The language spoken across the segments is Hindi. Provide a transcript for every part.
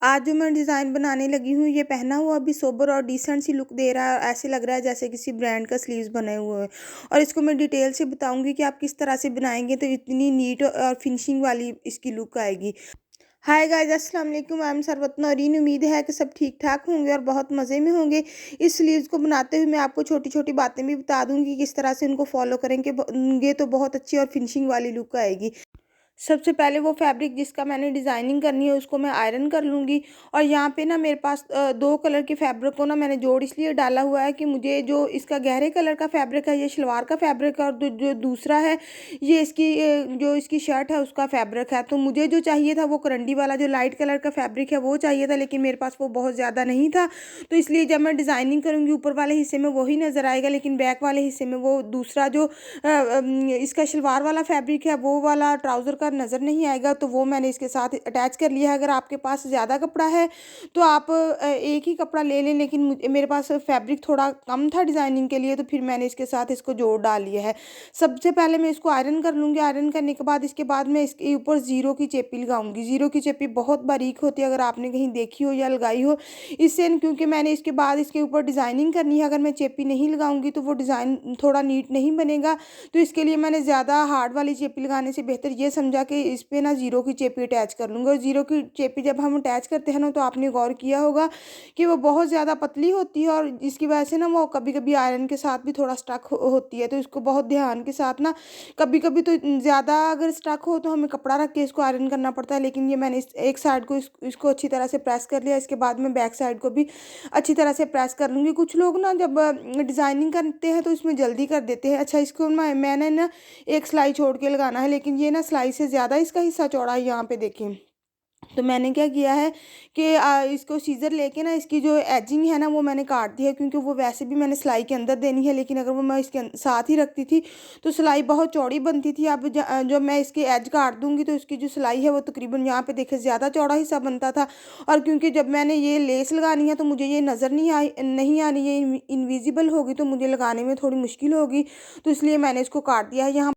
आज जो मैं डिज़ाइन बनाने लगी हूँ, ये पहना हुआ भी सोबर और डिसेंट सी लुक दे रहा है। ऐसे लग रहा है जैसे किसी ब्रांड का स्लीव्स बने हुए हैं। और इसको मैं डिटेल से बताऊंगी कि आप किस तरह से बनाएंगे तो इतनी नीट और फिनिशिंग वाली इसकी लुक आएगी। हाय गाइस, अस्सलाम वालेकुम। I am Sarwat Naureen. उम्मीद है कि सब ठीक ठाक होंगे और बहुत मज़े में होंगे। इस स्लीव्स को बनाते हुए मैं आपको छोटी छोटी बातें भी बता दूंगी, किस तरह से उनको फॉलो करेंगे तो बहुत अच्छी और फिनिशिंग वाली लुक आएगी। सबसे पहले वो फैब्रिक जिसका मैंने डिज़ाइनिंग करनी है उसको मैं आयरन कर लूँगी। और यहाँ पे ना मेरे पास दो कलर के फैब्रिक को ना मैंने जोड़ इसलिए डाला हुआ है कि मुझे जो इसका गहरे कलर का फैब्रिक है ये शलवार का फैब्रिक है, और जो दूसरा है ये इसकी जो इसकी शर्ट है उसका फैब्रिक है। तो मुझे जो चाहिए था वो करंडी वाला जो लाइट कलर का फैब्रिक है वो चाहिए था, लेकिन मेरे पास वो बहुत ज़्यादा नहीं था। तो इसलिए जब मैं डिज़ाइनिंग करूँगी ऊपर वाले हिस्से में वही नज़र आएगा, लेकिन बैक वाले हिस्से में वो दूसरा जो इसका शलवार वाला फैब्रिक है वो वाला ट्राउज़र का नज़र नहीं आएगा। तो वो मैंने इसके साथ अटैच कर लिया है। अगर आपके पास ज़्यादा कपड़ा है तो आप एक ही कपड़ा ले लें, लेकिन मेरे पास फैब्रिक थोड़ा कम था डिज़ाइनिंग के लिए, तो फिर मैंने इसके साथ इसको जोड़ डाल लिया है। सबसे पहले मैं इसको आयरन कर लूँगी। आयरन करने के बाद इसके बाद मैं इसके ऊपर ज़ीरो की चेपी लगाऊंगी। ज़ीरो की चेपी बहुत बारीक होती है, अगर आपने कहीं देखी हो या लगाई हो। इससे क्योंकि मैंने इसके बाद इसके ऊपर डिज़ाइनिंग करनी है, अगर मैं चेपी नहीं लगाऊंगी तो वो डिज़ाइन थोड़ा नीट नहीं बनेगा। तो इसके लिए मैंने ज़्यादा हार्ड वाली चेपी लगाने से बेहतर ये समझा कि इस पे ना ज़ीरो की चेपी अटैच कर लूँगी। और ज़ीरो की चेपी जब हम अटैच करते हैं ना तो आपने गौर किया होगा कि वो बहुत ज़्यादा पतली होती है, और जिसकी वजह से ना वो कभी कभी आयरन के साथ भी थोड़ा स्टक होती है। तो इसको बहुत ध्यान के साथ ना, कभी कभी तो ज़्यादा अगर स्टक हो तो हमें कपड़ा रख के इसको आयरन करना पड़ता है। लेकिन ये मैंने एक साइड को इसको अच्छी तरह से प्रेस कर लिया। इसके बाद मैं बैक साइड को भी अच्छी तरह से प्रेस कर लूँगी। कुछ लोग ना जब डिज़ाइनिंग करते हैं तो इसमें जल्दी कर देते हैं। अच्छा, इसको मैंने ना एक सिलाई छोड़ के लगाना है, लेकिन ये ना सिलाई से ज़्यादा इसका हिस्सा चौड़ा है, यहाँ पे देखिए। तो मैंने क्या किया है कि इसको सीज़र लेके ना इसकी जो एजिंग है ना वो मैंने काट दी है, क्योंकि वो वैसे भी मैंने सिलाई के अंदर देनी है। लेकिन अगर वो मैं इसके साथ ही रखती थी तो सिलाई बहुत चौड़ी बनती थी। अब जब मैं इसकी एज काट दूंगी तो इसकी जो सिलाई है वो तकरीबन यहाँ पे देखे ज़्यादा चौड़ा हिस्सा बनता था। और क्योंकि जब मैंने ये लेस लगानी है तो मुझे ये नज़र नहीं आनी, ये इनविजिबल होगी तो मुझे लगाने में थोड़ी मुश्किल होगी। तो इसलिए मैंने इसको काट दिया है।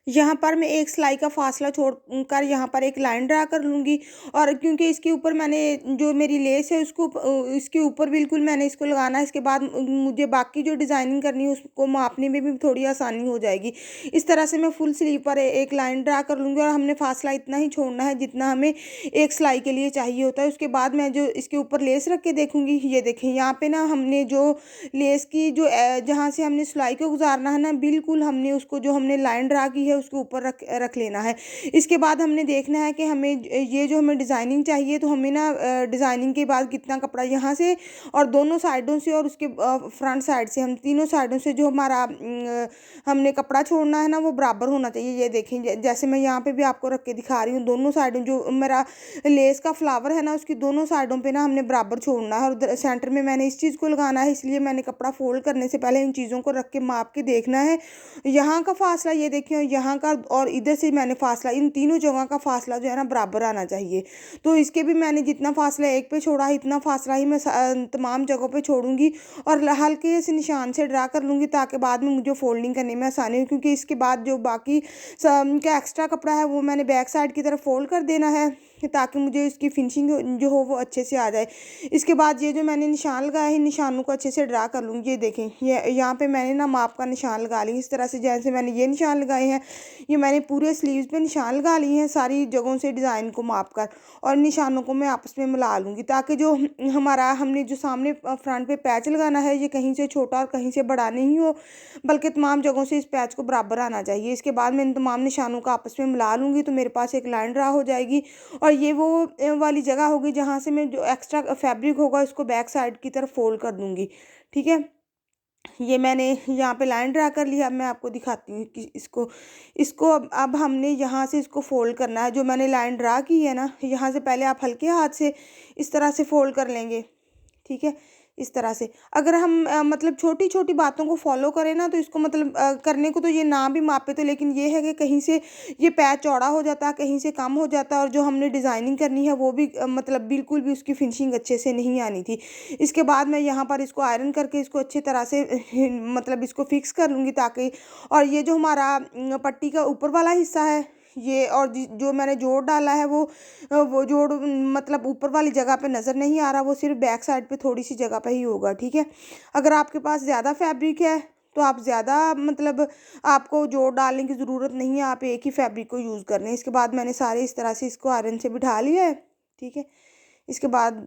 यहाँ पर मैं एक सिलाई का फासला छोड़ कर यहाँ पर एक लाइन ड्रा कर लूँगी। और क्योंकि इसके ऊपर मैंने जो मेरी लेस है उसको इसके ऊपर बिल्कुल मैंने इसको लगाना है। इसके बाद मुझे बाकी जो डिज़ाइनिंग करनी है उसको मापने में भी थोड़ी आसानी हो जाएगी। इस तरह से मैं फुल स्लीव पर एक लाइन ड्रा कर लूँगी, और हमने फासला इतना ही छोड़ना है जितना हमें एक सिलाई के लिए चाहिए होता है। उसके बाद मैं जो इसके ऊपर लेस रख के देखूँगी, ये देखें यहाँ पे ना हमने जो लेस की जो जहाँ से हमने सिलाई को गुजारना है ना, बिल्कुल हमने उसको जो हमने लाइन ड्रा की है उसके ऊपर रख रख लेना है। इसके बाद हमने देखना है कि हमें ये जो हमें डिज़ाइनिंग चाहिए, तो हमें ना डिज़ाइनिंग के बाद कितना कपड़ा यहाँ से और दोनों साइडों से और उसके फ्रंट साइड से, हम तीनों साइडों से जो हमारा हमने कपड़ा छोड़ना है ना वो बराबर होना चाहिए। ये देखें जैसे मैं यहाँ पे भी आपको रख के दिखा रही हूँ, दोनों साइडों जो मेरा लेस का फ्लावर है ना उसकी दोनों साइडों पे ना हमने बराबर छोड़ना है। और सेंटर में मैंने इस चीज़ को लगाना है, इसलिए मैंने कपड़ा फोल्ड करने से पहले इन चीज़ों को रख के माप के देखना है। यहाँ का फासला ये देखिए, यहाँ का और इधर से मैंने फासला, इन तीनों जगह का फासला जो है ना बराबर आना चाहिए। तो इसके भी मैंने जितना फासला एक पे छोड़ा है इतना फासला ही मैं तमाम जगहों पे छोड़ूंगी। और हल्के से निशान से ड्रा कर लूँगी ताकि बाद में मुझे फोल्डिंग करने में आसानी हो, क्योंकि इसके बाद जो बाकी का एक्स्ट्रा कपड़ा है वो मैंने बैक साइड की तरफ फोल्ड कर देना है, ताकि मुझे इसकी फिनिशिंग जो हो वो अच्छे से आ जाए। इसके बाद ये जो मैंने निशान लगाए हैं निशानों को अच्छे से ड्रा कर लूँगी। ये देखें, ये यहाँ पे मैंने ना माप का निशान लगा ली। इस तरह से जैसे मैंने ये निशान लगाए हैं, ये मैंने पूरे स्लीव्स पे निशान लगा लिए हैं सारी जगहों से डिज़ाइन को माप कर। और निशानों को मैं आपस में मिला लूँगी ताकि जो हमने जो सामने फ्रंट पे पैच लगाना है ये कहीं से छोटा और कहीं से बड़ा नहीं हो, बल्कि तमाम जगहों से इस पैच को बराबर आना चाहिए। इसके बाद मैं इन तमाम निशानों को आपस में मिला लूँगी तो मेरे पास एक लाइन ड्रा हो जाएगी। और ये वो वाली जगह होगी जहाँ से मैं जो एक्स्ट्रा फैब्रिक होगा इसको बैक साइड की तरफ फोल्ड कर दूँगी। ठीक है, ये मैंने यहाँ पे लाइन ड्रा कर लिया। अब मैं आपको दिखाती हूँ कि इसको इसको अब हमने यहाँ से इसको फोल्ड करना है। जो मैंने लाइन ड्रा की है ना, यहाँ से पहले आप हल्के हाथ से इस तरह से फोल्ड कर लेंगे। ठीक है, इस तरह से अगर हम मतलब छोटी छोटी बातों को फॉलो करें ना तो इसको मतलब करने को तो ये ना भी मापे तो, लेकिन ये है कि कहीं से ये पैच चौड़ा हो जाता है, कहीं से कम हो जाता है, और जो हमने डिज़ाइनिंग करनी है वो भी मतलब बिल्कुल भी उसकी फिनिशिंग अच्छे से नहीं आनी थी। इसके बाद मैं यहाँ पर इसको आयरन करके इसको अच्छी तरह से मतलब इसको फिक्स कर लूँगी ताकि, और ये जो हमारा पट्टी का ऊपर वाला हिस्सा है ये और जो मैंने जोड़ डाला है वो जोड़ मतलब ऊपर वाली जगह पे नज़र नहीं आ रहा, वो सिर्फ बैक साइड पे थोड़ी सी जगह पे ही होगा। ठीक है, अगर आपके पास ज़्यादा फैब्रिक है तो आप ज़्यादा मतलब आपको जोड़ डालने की ज़रूरत नहीं है, आप एक ही फैब्रिक को यूज़ कर रहे हैं। इसके बाद मैंने सारे इस तरह से इसको आयरन से बिठा लिया है। ठीक है, इसके बाद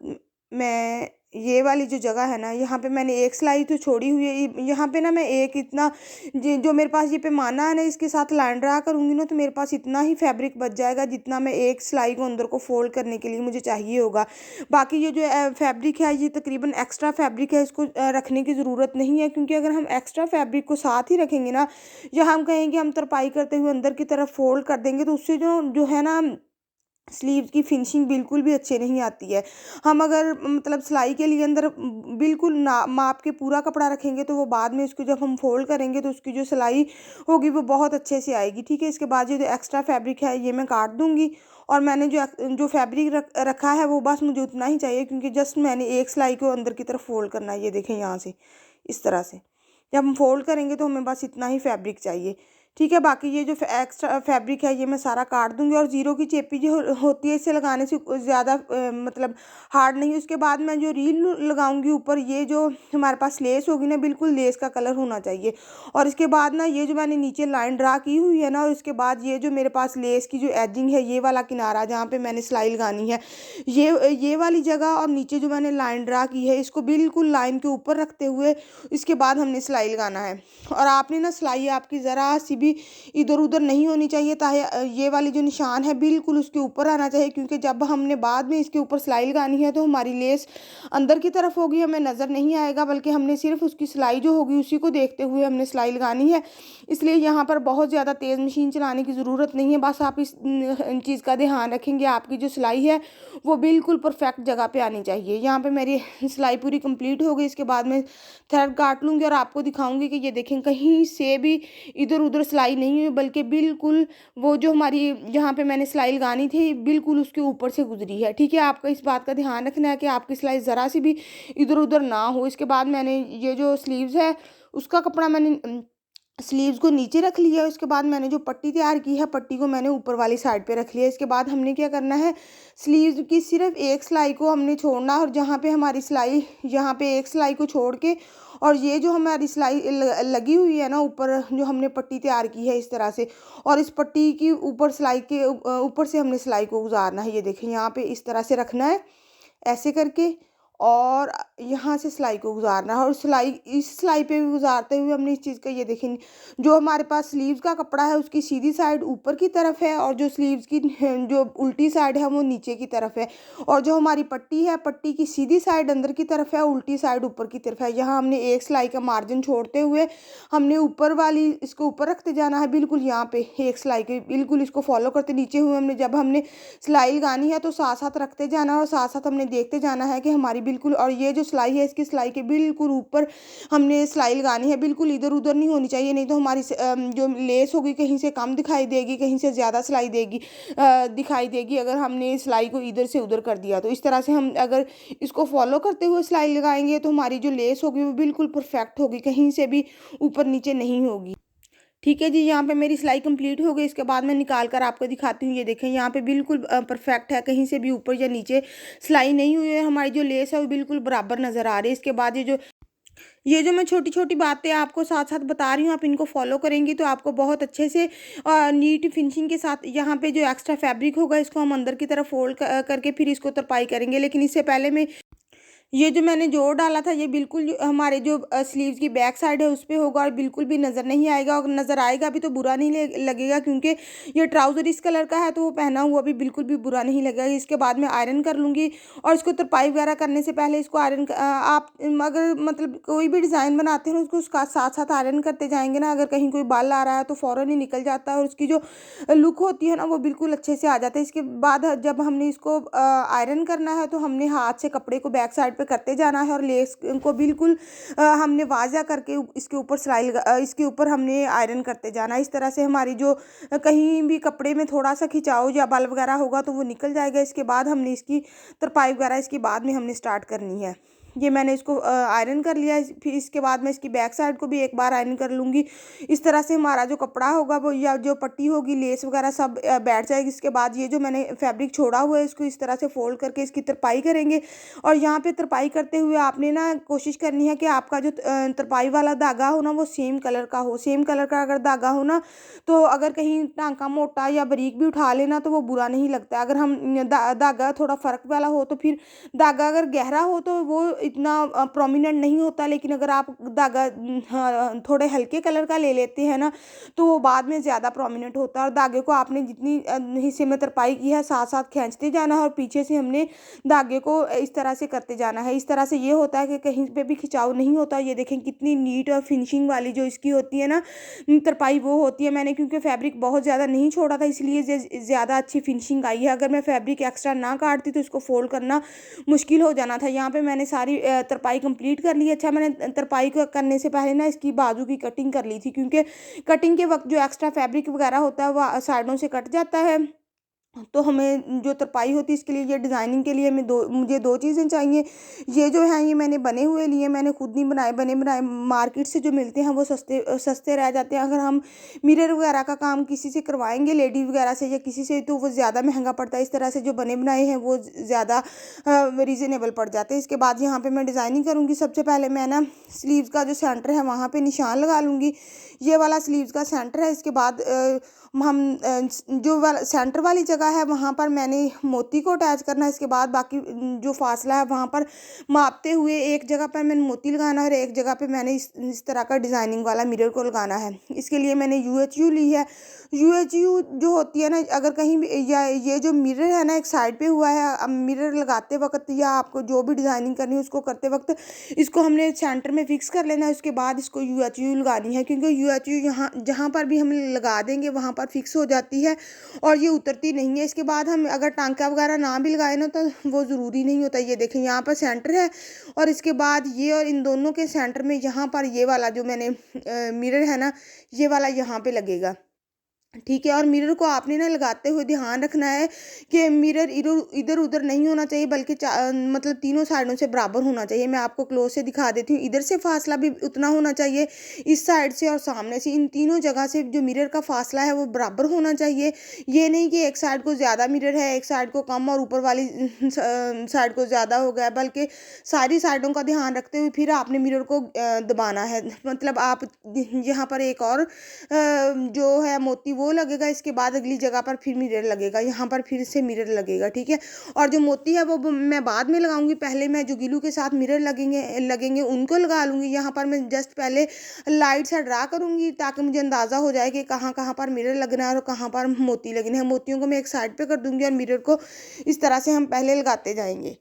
मैं ये वाली जो जगह है ना, यहाँ पे मैंने एक सिलाई तो छोड़ी हुई है, यहाँ पे ना मैं एक इतना जो मेरे पास ये पैमाना है ना, इसके साथ लाइन ड्रा करूँगी ना, तो मेरे पास इतना ही फैब्रिक बच जाएगा जितना मैं एक सिलाई को अंदर को फोल्ड करने के लिए मुझे चाहिए होगा। बाकी ये जो फैब्रिक है ये तकरीबन एक्स्ट्रा फैब्रिक है, इसको रखने की ज़रूरत नहीं है, क्योंकि अगर हम एक्स्ट्रा फैब्रिक को साथ ही रखेंगे ना, या हम कहेंगे हम तरपाई करते हुए अंदर की तरफ फोल्ड कर देंगे, तो उससे जो जो है ना स्लीव की फिनिशिंग बिल्कुल भी अच्छी नहीं आती है। हम अगर मतलब सिलाई के लिए अंदर बिल्कुल ना माप के पूरा कपड़ा रखेंगे, तो वो बाद में इसको जब हम फोल्ड करेंगे तो उसकी जो सिलाई होगी वो बहुत अच्छे से आएगी। ठीक है, इसके बाद ये जो एक्स्ट्रा फैब्रिक है ये मैं काट दूंगी, और मैंने जो फैब्रिक रखा है वो बस मुझे उतना ही चाहिए, क्योंकि जस्ट मैंने एक सिलाई को अंदर की तरफ फोल्ड करना है। ये देखें यहाँ से इस तरह से जब हम फोल्ड करेंगे तो हमें बस इतना ही फैब्रिक चाहिए। ठीक है, बाकी ये जो एक्स्ट्रा फैब्रिक है ये मैं सारा काट दूंगी, और ज़ीरो की चेपी जो होती है इसे लगाने से ज़्यादा मतलब हार्ड नहीं। उसके बाद मैं जो रील लगाऊंगी ऊपर, ये जो हमारे पास लेस होगी ना, बिल्कुल लेस का कलर होना चाहिए। और इसके बाद ना ये जो मैंने नीचे लाइन ड्रा की हुई है ना, और इसके बाद ये जो मेरे पास लेस की जो एजिंग है, ये वाला किनारा जहाँ पे मैंने सिलाई लगानी है, ये वाली जगह, और नीचे जो मैंने लाइन ड्रा की है इसको बिल्कुल लाइन के ऊपर रखते हुए इसके बाद हमने सिलाई लगाना है। और आपने ना सिलाई आपकी ज़रा सी भी इधर उधर नहीं होनी चाहिए, ताकि ये वाली जो निशान है बिल्कुल उसके ऊपर आना चाहिए, क्योंकि जब हमने बाद में इसके ऊपर सिलाई लगानी है तो हमारी लेस अंदर की तरफ होगी, हमें नज़र नहीं आएगा, बल्कि हमने सिर्फ उसकी सिलाई जो होगी उसी को देखते हुए हमने सिलाई लगानी है। इसलिए यहाँ पर बहुत ज़्यादा तेज़ मशीन चलाने की ज़रूरत नहीं है, बस आप इस चीज़ का ध्यान रखेंगे, आपकी जो सिलाई है वो बिल्कुल परफेक्ट जगह पे आनी चाहिए। यहाँ पे मेरी सिलाई पूरी कंप्लीट हो गई। इसके बाद मैं थ्रेड काट लूँगी और आपको दिखाऊंगी कि ये देखें कहीं से भी इधर उधर सिलाई नहीं हुई, बल्कि बिल्कुल वो जो हमारी जहाँ पे मैंने सिलाई लगानी थी बिल्कुल उसके ऊपर से गुजरी है। ठीक है, आपका इस बात का ध्यान रखना है कि आपकी सिलाई ज़रा सी भी इधर उधर ना हो। इसके बाद मैंने ये जो स्लीव्स है उसका कपड़ा मैंने स्लीव्स को नीचे रख लिया है। उसके बाद मैंने जो पट्टी तैयार की है, पट्टी को मैंने ऊपर वाली साइड पे रख लिया। इसके बाद हमने क्या करना है, स्लीव्स की सिर्फ एक सिलाई को हमने छोड़ना, और जहाँ पे हमारी सिलाई, यहाँ पे एक सिलाई को छोड़ के, और ये जो हमारी सिलाई लगी हुई है ना ऊपर, जो हमने पट्टी तैयार की है इस तरह से, और इस पट्टी की ऊपर सिलाई के ऊपर से हमने सिलाई को गुजारना है। ये देखें यहाँ पे इस तरह से रखना है ऐसे करके, और यहाँ से सिलाई को गुजारना है, और सिलाई इस सिलाई पे भी गुजारते हुए हमने इस चीज़ का, ये देखें जो हमारे पास स्लीव्स का कपड़ा है उसकी सीधी साइड ऊपर की तरफ है, और जो स्लीव्स की जो उल्टी साइड है वो नीचे की तरफ है, और जो हमारी पट्टी है पट्टी की सीधी साइड अंदर की तरफ है, उल्टी साइड ऊपर की तरफ है। यहाँ हमने एक सिलाई का मार्जिन छोड़ते हुए हमने ऊपर वाली इसको ऊपर रखते जाना है, बिल्कुल यहाँ पे एक सिलाई के बिल्कुल इसको फॉलो करते नीचे हुए हमने, जब हमने सिलाई लगानी है तो साथ साथ रखते जाना है, और साथ साथ हमने देखते जाना है कि हमारी बिल्कुल, और ये जो सिलाई है इसकी सिलाई के बिल्कुल ऊपर हमने सिलाई लगानी है, बिल्कुल इधर उधर नहीं होनी चाहिए, नहीं तो हमारी जो लेस होगी कहीं से कम दिखाई देगी, कहीं से ज़्यादा सिलाई दिखाई देगी अगर हमने सिलाई को इधर से उधर कर दिया। तो इस तरह से हम अगर इसको फॉलो करते हुए सिलाई लगाएंगे तो हमारी जो लेस होगी वो बिल्कुल परफेक्ट होगी, कहीं से भी ऊपर नीचे नहीं होगी। ठीक है जी, यहाँ पे मेरी सिलाई कंप्लीट हो गई। इसके बाद मैं निकाल कर आपको दिखाती हूँ। ये देखें यहाँ पे बिल्कुल परफेक्ट है, कहीं से भी ऊपर या नीचे सिलाई नहीं हुई है, हमारी जो लेस है वो बिल्कुल बराबर नज़र आ रही है। इसके बाद ये जो मैं छोटी छोटी बातें आपको साथ साथ बता रही हूँ, आप इनको फॉलो करेंगी तो आपको बहुत अच्छे से नीट फिनिशिंग के साथ, यहाँ पे जो एक्स्ट्रा फैब्रिक होगा इसको हम अंदर की तरफ फोल्ड करके फिर इसको तरपाई करेंगे। लेकिन इससे पहले मैं ये जो मैंने जोड़ डाला था ये बिल्कुल हमारे जो स्लीव्स की बैक साइड है उस पे होगा, और बिल्कुल भी नज़र नहीं आएगा, और नज़र आएगा भी तो बुरा नहीं लगेगा, क्योंकि ये ट्राउज़र इस कलर का है तो वो पहना हुआ भी बिल्कुल भी बुरा नहीं लगेगा। इसके बाद मैं आयरन कर लूँगी, और इसको तरपाई वगैरह करने से पहले इसको आयरन आप अगर मतलब कोई भी डिज़ाइन बनाते हैं उसको उसका साथ साथ आयरन करते जाएंगे ना, अगर कहीं कोई बाल आ रहा है तो फ़ौरन ही निकल जाता है, और उसकी जो लुक होती है ना वो बिल्कुल अच्छे से आ जाता है। इसके बाद जब हमने इसको आयरन करना है तो हमने हाथ से कपड़े को बैक साइड पे करते जाना है, और लेस को बिल्कुल हमने वाज़ा करके इसके ऊपर इसके ऊपर हमने आयरन करते जाना है। इस तरह से हमारी जो कहीं भी कपड़े में थोड़ा सा खिंचाव या बल वगैरह होगा तो वो निकल जाएगा। इसके बाद हमने इसकी तरपाई वगैरह इसके बाद में हमने स्टार्ट करनी है। ये मैंने इसको आयरन कर लिया है। फिर इसके बाद मैं इसकी बैक साइड को भी एक बार आयरन कर लूँगी। इस तरह से हमारा जो कपड़ा होगा वो या जो पट्टी होगी, लेस वगैरह सब बैठ जाएगी। इसके बाद ये जो मैंने फैब्रिक छोड़ा हुआ है इसको इस तरह से फोल्ड करके इसकी तरपाई करेंगे। और यहाँ पे तरपाई करते हुए आपने ना कोशिश करनी है कि आपका जो तरपाई वाला धागा हो ना वो सेम कलर का हो। सेम कलर का अगर धागा हो ना तो अगर कहीं टांका मोटा या बारीक भी उठा लेना तो वो बुरा नहीं लगता। अगर हम धागा थोड़ा फ़र्क वाला हो तो फिर धागा अगर गहरा हो तो वो इतना प्रोमिनेंट नहीं होता, लेकिन अगर आप धागा हाँ, थोड़े हल्के कलर का ले लेते हैं ना तो वो बाद में ज़्यादा प्रोमिनेंट होता है। और धागे को आपने जितनी हिस्से में तरपाई की है साथ साथ खींचते जाना है और पीछे से हमने धागे को इस तरह से करते जाना है। इस तरह से ये होता है कि कहीं पे भी खिंचाव नहीं होता। ये देखें कितनी नीट और फिनिशिंग वाली जो इसकी होती है ना तरपाई वो होती है। मैंने क्योंकि फैब्रिक बहुत ज़्यादा नहीं छोड़ा था इसलिए ज़्यादा अच्छी फिनिशिंग आई है। अगर मैं फैब्रिक एक्स्ट्रा ना काटती तो इसको फोल्ड करना मुश्किल हो जाना था। यहाँ पे मैंने सारी तरपाई कंप्लीट कर ली। अच्छा, मैंने तरपाई को करने से पहले ना इसकी बाजू की कटिंग कर ली थी, क्योंकि कटिंग के वक्त जो एक्स्ट्रा फैब्रिक वगैरह होता है वो साइडों से कट जाता है। तो हमें जो तरपाई होती है इसके लिए, ये डिज़ाइनिंग के लिए मुझे दो चीज़ें चाहिए। ये जो हैं ये मैंने बने हुए लिए, मैंने खुद नहीं बनाए। बने बनाए मार्केट से जो मिलते हैं वो सस्ते सस्ते रह जाते हैं। अगर हम मिरर वगैरह का काम किसी से करवाएंगे, लेडी वगैरह से या किसी से, तो वो ज़्यादा महंगा पड़ता है। इस तरह से जो बने बनाए हैं वो ज़्यादा रीज़नेबल पड़ जाते हैं। इसके बाद यहाँ पर मैं डिज़ाइनिंग करूँगी। सबसे पहले मैं ना स्लीव्स का जो सेंटर है वहाँ पर निशान लगा लूँगी। ये वाला स्लीव्स का सेंटर है। इसके बाद हम जो वाला सेंटर वाली जगह है वहाँ पर मैंने मोती को अटैच करना है। इसके बाद बाकी जो फासला है वहाँ पर मापते हुए एक जगह पर मैंने मोती लगाना है और एक जगह पे मैंने इस तरह का डिज़ाइनिंग वाला मिरर को लगाना है। इसके लिए मैंने UHU ली है। UHU जो होती है ना, अगर कहीं भी या ये जो मिरर है ना एक साइड पे हुआ है, अब मिरर लगाते वक्त या आपको जो भी डिज़ाइनिंग करनी है उसको करते वक्त इसको हमने सेंटर में फिक्स कर लेना है। उसके बाद इसको UHU लगानी है, क्योंकि UHU यहाँ जहाँ पर भी हम लगा देंगे वहाँ पर फिक्स हो जाती है और ये उतरती नहीं है। इसके बाद हम अगर टांका वगैरह ना भी लगाए ना तो वो ज़रूरी नहीं होता। ये देखें यहाँ पर सेंटर है और इसके बाद ये और इन दोनों के सेंटर में यहाँ पर ये वाला जो मैंने मिरर है ना ये वाला यहाँ पे लगेगा, ठीक है। और मिरर को आपने ना लगाते हुए ध्यान रखना है कि मिरर इधर उधर नहीं होना चाहिए, बल्कि मतलब तीनों साइडों से बराबर होना चाहिए। मैं आपको क्लोज से दिखा देती हूँ। इधर से फासला भी उतना होना चाहिए, इस साइड से और सामने से, इन तीनों जगह से जो मिरर का फासला है वो बराबर होना चाहिए। ये नहीं कि एक साइड को ज़्यादा मिरर है, एक साइड को कम और ऊपर वाली साइड को ज़्यादा हो गया, बल्कि सारी साइडों का ध्यान रखते हुए फिर आपने मिरर को दबाना है। मतलब आप यहाँ पर एक और जो है मोती वो लगेगा। इसके बाद अगली जगह पर फिर मिरर लगेगा, यहाँ पर फिर से मिरर लगेगा, ठीक है। और जो मोती है वो मैं बाद में लगाऊंगी। पहले मैं जो गिलू के साथ मिरर लगेंगे उनको लगा लूँगी। यहाँ पर मैं जस्ट पहले लाइट सा ड्रा करूँगी ताकि मुझे अंदाज़ा हो जाए कि कहाँ कहाँ पर मिरर लगना है और कहाँ पर मोती लगने हैं। मोतियों को मैं एक साइड पे कर दूँगी और मिरर को इस तरह से हम पहले लगाते जाएंगे।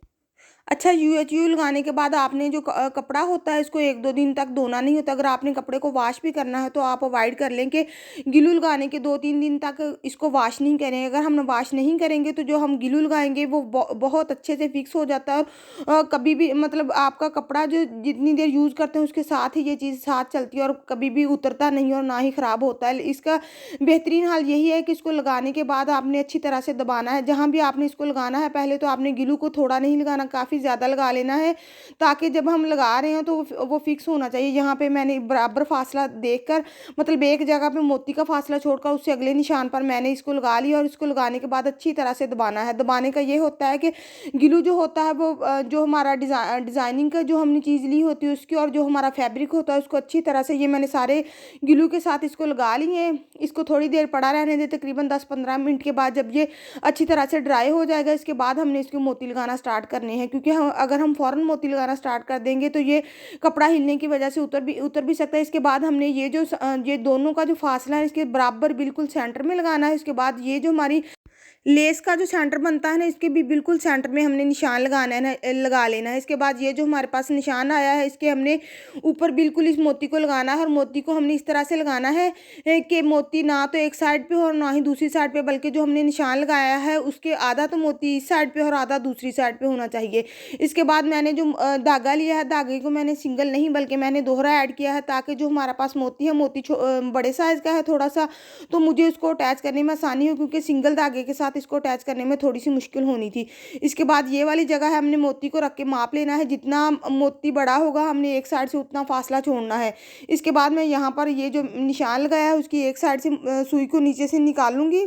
अच्छा, UHU लगाने के बाद आपने जो कपड़ा होता है इसको 1-2 दिन तक धोना नहीं होता। अगर आपने कपड़े को वॉश भी करना है तो आप अवॉइड कर लें कि गिलू लगाने के 2-3 दिन तक इसको वॉश नहीं करें। अगर हम वॉश नहीं करेंगे तो जो हम गिलू लगाएंगे वो बहुत अच्छे से फिक्स हो जाता है और कभी भी मतलब आपका कपड़ा जो जितनी देर यूज़ करते हैं उसके साथ ही ये चीज़ साथ चलती है और कभी भी उतरता नहीं और ना ही ख़राब होता है। इसका बेहतरीन हाल यही है कि इसको लगाने के बाद आपने अच्छी तरह से दबाना है। जहाँ भी आपने इसको लगाना है पहले तो आपने गिलू को थोड़ा नहीं लगाना, काफ़ी ज़्यादा लगा लेना है, ताकि जब हम लगा रहे हैं तो वो फिक्स होना चाहिए। यहाँ पे मैंने बराबर फासला देखकर, मतलब एक जगह पे मोती का फासला छोड़कर उससे अगले निशान पर मैंने इसको लगा लिया और इसको लगाने के बाद अच्छी तरह से दबाना है। दबाने का ये होता है कि गिलू जो होता है वो जो हमारा डिज़ाइनिंग का जो हमने चीज़ ली होती है उसकी और जो हमारा फैब्रिक होता है उसको अच्छी तरह से, ये मैंने सारे गिलू के साथ इसको लगा लिए। इसको थोड़ी देर पड़ा रहने दें, तकरीबन 10-15 मिनट के बाद जब ये अच्छी तरह से ड्राई हो जाएगा इसके बाद हमने इसके मोती लगाना स्टार्ट करने हैं। क्योंकि अगर हम फ़ौरन मोती लगाना स्टार्ट कर देंगे तो ये कपड़ा हिलने की वजह से उतर भी सकता है। इसके बाद हमने ये दोनों का जो फासला है इसके बराबर बिल्कुल सेंटर में लगाना है। इसके बाद ये जो हमारी लेस का जो सेंटर बनता है ना इसके भी बिल्कुल सेंटर में हमने निशान लगाना है ना, लगा लेना है। इसके बाद ये जो हमारे पास निशान आया है इसके हमने ऊपर बिल्कुल इस मोती को लगाना है और मोती को हमने इस तरह से लगाना है कि मोती ना तो एक साइड पे हो और ना ही दूसरी साइड पे, बल्कि जो हमने निशान लगाया है उसके आधा तो मोती इस साइड पे और आधा दूसरी साइड पे होना चाहिए। इसके बाद मैंने जो धागा लिया है, धागे को मैंने सिंगल नहीं बल्कि मैंने दोहरा ऐड किया है, ताकि जो हमारे पास मोती है, मोती बड़े साइज़ का है थोड़ा सा, तो मुझे उसको अटैच करने में आसानी हो, क्योंकि सिंगल धागे के साथ साथ इसको अटैच करने में थोड़ी सी मुश्किल होनी थी। इसके बाद ये वाली जगह है, हमने मोती को रख के माप लेना है, जितना मोती बड़ा होगा हमने एक साइड से उतना फासला छोड़ना है। इसके बाद मैं यहाँ पर ये जो निशान लगाया है उसकी एक साइड से सुई को नीचे से निकालूंगी।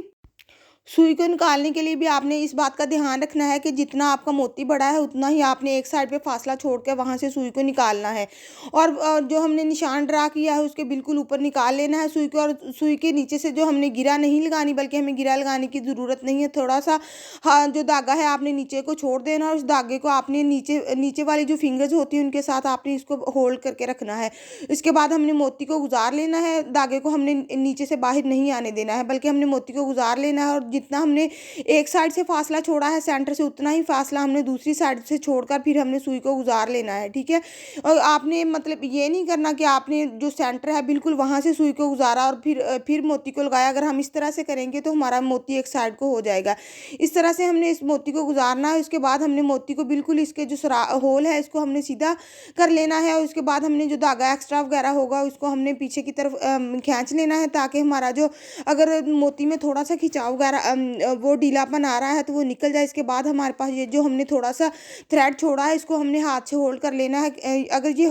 सुई को निकालने के लिए भी आपने इस बात का ध्यान रखना है कि जितना आपका मोती बड़ा है उतना ही आपने एक साइड पे फासला छोड़ के वहाँ से सुई को निकालना है। और जो हमने निशान ड्रा किया है उसके बिल्कुल ऊपर निकाल लेना है सुई को, और सुई के नीचे से जो हमने गिरा नहीं लगानी, बल्कि हमें गिरा लगाने की ज़रूरत नहीं है। थोड़ा सा हाँ जो धागा है आपने नीचे को छोड़ देना, और उस धागे को आपने नीचे नीचे वाली जो फिंगर्स होती हैं उनके साथ आपने इसको होल्ड करके रखना है। इसके बाद हमने मोती को गुजार लेना है, धागे को हमने नीचे से बाहर नहीं आने देना है, बल्कि हमने मोती को गुजार लेना है। और जितना हमने एक साइड से फासला छोड़ा है सेंटर से, उतना ही फासला हमने दूसरी साइड से छोड़कर फिर हमने सुई को गुजार लेना है, ठीक है। और आपने मतलब ये नहीं करना कि आपने जो सेंटर है बिल्कुल वहाँ से सुई को गुजारा और फिर मोती को लगाया। अगर हम इस तरह से करेंगे तो हमारा मोती एक साइड को हो जाएगा। इस तरह से हमने इस मोती को गुजारना है। उसके बाद हमने मोती को बिल्कुल इसके जो होल है इसको हमने सीधा कर लेना है। और उसके बाद हमने जो धागा एक्स्ट्रा वगैरह होगा उसको हमने पीछे की तरफ खींच लेना है, ताकि हमारा जो अगर मोती में थोड़ा सा खिंचाव वगैरह वो ढीलापन आ रहा है तो वो निकल जाए। इसके बाद हमारे पास ये जो हमने थोड़ा सा थ्रेड छोड़ा है इसको हमने हाथ से होल्ड कर लेना है। अगर ये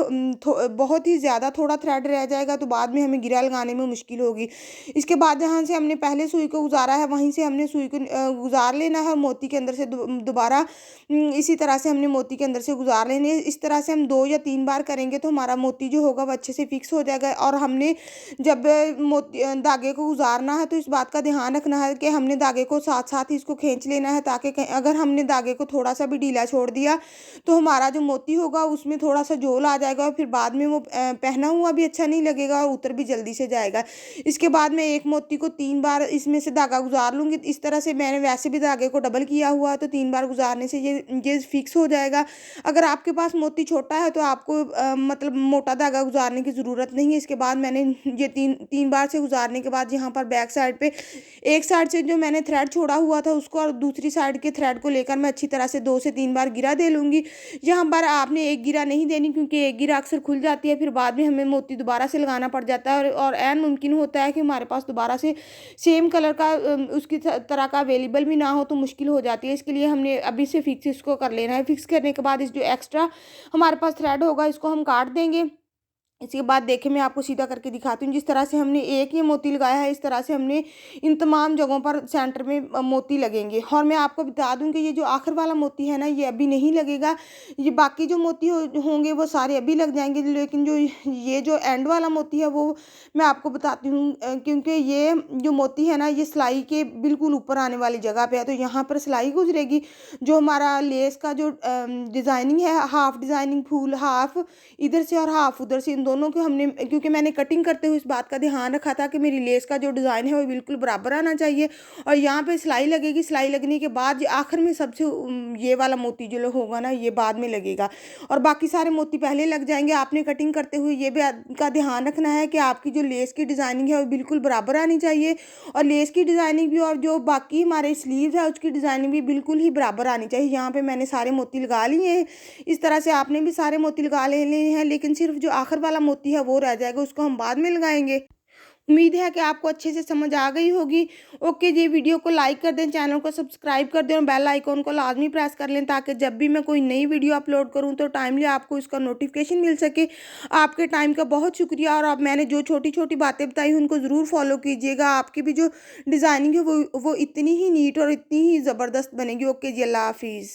बहुत ही ज़्यादा थोड़ा थ्रेड रह जाएगा तो बाद में हमें गिरा लगाने में मुश्किल होगी। इसके बाद जहाँ से हमने पहले सुई को गुजारा है वहीं से हमने सुई को गुजार लेना है, और मोती के अंदर से दोबारा इसी तरह से हमने मोती के अंदर से गुजार लेने। इस तरह से हम 2 या 3 बार करेंगे तो हमारा मोती जो होगा वो अच्छे से फिक्स हो जाएगा। और हमने जब मोती धागे को गुजारना है तो इस बात का ध्यान रखना है कि हमने धागे को साथ साथ ही इसको खींच लेना है, ताकि अगर हमने धागे को थोड़ा सा भी ढीला छोड़ दिया तो हमारा जो मोती होगा उसमें थोड़ा सा झोल आ जाएगा, और फिर बाद में वो पहना हुआ भी अच्छा नहीं लगेगा और उतर भी जल्दी से जाएगा। इसके बाद मैं एक मोती को 3 बार इसमें से धागा गुजार लूँगी। इस तरह से मैंने वैसे भी धागे को डबल किया हुआ है तो 3 बार गुजारने से ये फिक्स हो जाएगा। अगर आपके पास मोती छोटा है तो आपको मतलब मोटा धागा गुजारने की ज़रूरत नहीं है। इसके बाद मैंने ये तीन बार से गुजारने के बाद यहाँ पर बैक साइड पे एक साइड से जो मैंने थ्रेड छोड़ा हुआ था उसको और दूसरी साइड के थ्रेड को लेकर मैं अच्छी तरह से 2 से 3 बार गिरा दे लूँगी। यहाँ पर आपने एक गिरा नहीं देनी, क्योंकि एक गिरा अक्सर खुल जाती है, फिर बाद में हमें मोती दोबारा से लगाना पड़ जाता है। और ऐन मुमकिन होता है कि हमारे पास दोबारा से सेम कलर का उसकी तरह का अवेलेबल भी ना हो तो मुश्किल हो जाती है। इसके लिए हमने अभी से फिक्स इसको कर लेना है। फिक्स करने के बाद इस जो एक्स्ट्रा हमारे पास थ्रेड होगा इसको हम काट देंगे। इसके बाद देखिए मैं आपको सीधा करके दिखाती हूँ। जिस तरह से हमने एक ये मोती लगाया है इस तरह से हमने इन तमाम जगहों पर सेंटर में मोती लगेंगे। और मैं आपको बता दूं कि ये जो आखिर वाला मोती है ना ये अभी नहीं लगेगा, ये बाकी जो मोती होंगे वो सारे अभी लग जाएंगे, लेकिन ये जो एंड वाला मोती है वो मैं आपको बताती हूँ। क्योंकि ये जो मोती है ना ये सिलाई के बिल्कुल ऊपर आने वाली जगह पे है, तो यहाँ पर सिलाई गुजरेगी। जो हमारा लेस का जो डिज़ाइनिंग है, हाफ डिज़ाइनिंग फूल, हाफ इधर से और हाफ उधर से, इन दोनों को हमने, क्योंकि मैंने कटिंग करते हुए इस बात का ध्यान रखा था कि मेरी लेस का जो डिज़ाइन है वो बिल्कुल बराबर आना चाहिए। और यहाँ पे सिलाई लगेगी, सिलाई लगने के बाद आखिर में सबसे ये वाला मोती जो होगा ना ये बाद में लगेगा, और बाकी सारे मोती पहले लग जाएंगे। आपने कटिंग करते हुए ये भी का ध्यान रखना है कि आपकी जो लेस की डिज़ाइनिंग है वो बिल्कुल बराबर आनी चाहिए, और लेस की डिज़ाइनिंग भी और जो बाकी हमारे स्लीव है उसकी डिज़ाइनिंग भी बिल्कुल ही बराबर आनी चाहिए। यहाँ पे मैंने सारे मोती लगा लिए हैं। इस तरह से आपने भी सारे मोती लगा लेने हैं, लेकिन सिर्फ जो आखिर वाला मोती है वो रह जाएगा, उसको हम बाद में लगाएंगे। उम्मीद है कि आपको अच्छे से समझ आ गई होगी। ओके जी, वीडियो को लाइक कर दें, चैनल को सब्सक्राइब कर दें और बेल आइकॉन को लाजमी प्रेस कर लें, ताकि जब भी मैं कोई नई वीडियो अपलोड करूं तो टाइमली आपको इसका नोटिफिकेशन मिल सके। आपके टाइम का बहुत शुक्रिया, और अब मैंने जो छोटी छोटी बातें बताई उनको ज़रूर फॉलो कीजिएगा। आपकी भी जो डिज़ाइनिंग है वो इतनी ही नीट और इतनी ही ज़बरदस्त बनेगी। ओके जी, अल्लाह हाफिज़।